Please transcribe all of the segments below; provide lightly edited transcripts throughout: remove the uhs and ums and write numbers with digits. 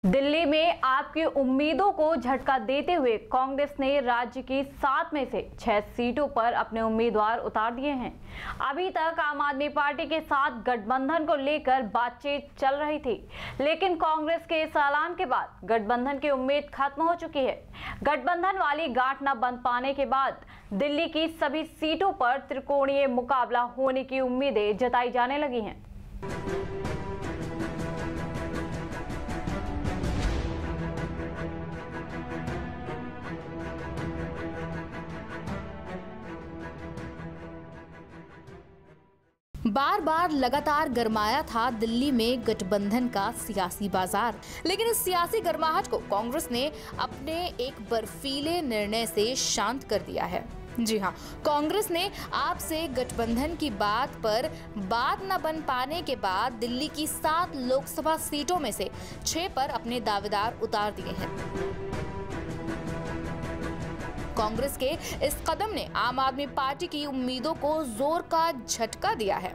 दिल्ली में आपकी उम्मीदों को झटका देते हुए कांग्रेस ने राज्य की 7 में से 6 सीटों पर अपने उम्मीदवार उतार दिए हैं। अभी तक आम आदमी पार्टी के साथ गठबंधन को लेकर बातचीत चल रही थी, लेकिन कांग्रेस के इस ऐलान के बाद गठबंधन की उम्मीद खत्म हो चुकी है। गठबंधन वाली गांठ न बंध पाने के बाद दिल्ली की सभी सीटों पर त्रिकोणीय मुकाबला होने की उम्मीदें जताई जाने लगी हैं। बार बार लगातार गरमाया था दिल्ली में गठबंधन का सियासी बाजार, लेकिन इस सियासी गर्माहट को कांग्रेस ने अपने एक बर्फीले निर्णय से शांत कर दिया है। जी हाँ, कांग्रेस ने आपसे गठबंधन की बात पर बात न बन पाने के बाद दिल्ली की 7 लोकसभा सीटों में से 6 पर अपने दावेदार उतार दिए हैं। कांग्रेस के इस कदम ने आम आदमी पार्टी की उम्मीदों को जोर का झटका दिया है।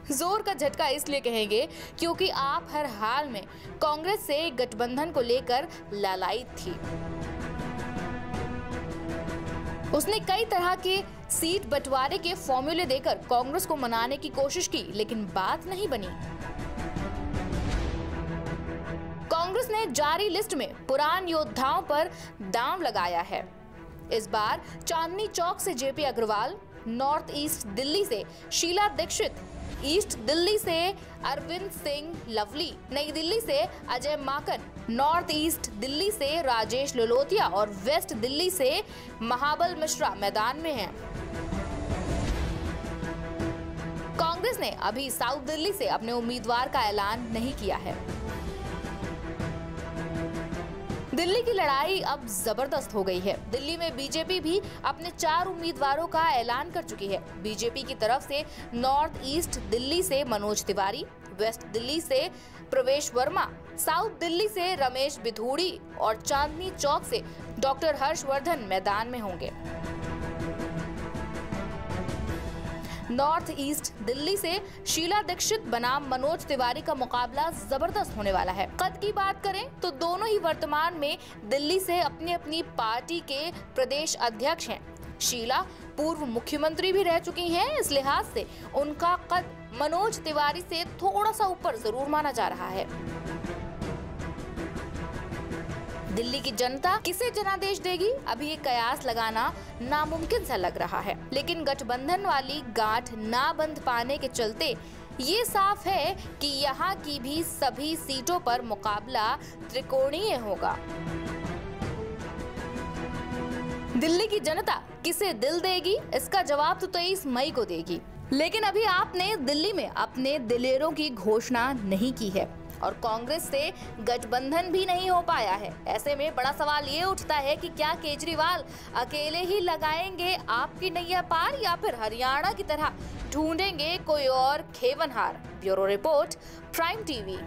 जोर का झटका इसलिए कहेंगे क्योंकि आप हर हाल में कांग्रेस से गठबंधन को लेकर लालायित थी। उसने कई तरह के सीट बंटवारे के फॉर्मूले देकर कांग्रेस को मनाने की कोशिश की, लेकिन बात नहीं बनी। कांग्रेस ने जारी लिस्ट में पुरान योद्धाओं पर दांव लगाया है। इस बार चांदनी चौक से जेपी अग्रवाल, नॉर्थ ईस्ट दिल्ली से शीला दीक्षित, ईस्ट दिल्ली से अरविंद सिंह लवली, नई दिल्ली से अजय माकन, नॉर्थ ईस्ट दिल्ली से राजेश लोलोतिया और वेस्ट दिल्ली से महाबल मिश्रा मैदान में हैं। कांग्रेस ने अभी साउथ दिल्ली से अपने उम्मीदवार का ऐलान नहीं किया है। दिल्ली की लड़ाई अब जबरदस्त हो गई है। दिल्ली में बीजेपी भी अपने 4 उम्मीदवारों का ऐलान कर चुकी है। बीजेपी की तरफ से नॉर्थ ईस्ट दिल्ली से मनोज तिवारी, वेस्ट दिल्ली से प्रवेश वर्मा, साउथ दिल्ली से रमेश बिधूड़ी और चांदनी चौक से डॉक्टर हर्षवर्धन मैदान में होंगे। नॉर्थ ईस्ट दिल्ली से शीला दीक्षित बनाम मनोज तिवारी का मुकाबला जबरदस्त होने वाला है। कद की बात करें तो दोनों ही वर्तमान में दिल्ली से अपनी अपनी पार्टी के प्रदेश अध्यक्ष हैं। शीला पूर्व मुख्यमंत्री भी रह चुकी हैं, इस लिहाज से उनका कद मनोज तिवारी से थोड़ा सा ऊपर जरूर माना जा रहा है। दिल्ली की जनता किसे जनादेश देगी, अभी ये कयास लगाना नामुमकिन सा लग रहा है। लेकिन गठबंधन वाली गांठ ना बंध पाने के चलते ये साफ है कि यहाँ की भी सभी सीटों पर मुकाबला त्रिकोणीय होगा। दिल्ली की जनता किसे दिल देगी, इसका जवाब तो 23 मई को देगी। लेकिन अभी आपने दिल्ली में अपने दिलेरों की घोषणा नहीं की है और कांग्रेस से गठबंधन भी नहीं हो पाया है। ऐसे में बड़ा सवाल ये उठता है कि क्या केजरीवाल अकेले ही लगाएंगे आपकी नैया पार, या फिर हरियाणा की तरह ढूंढेंगे कोई और खेवनहार। Bureau report, prime TV.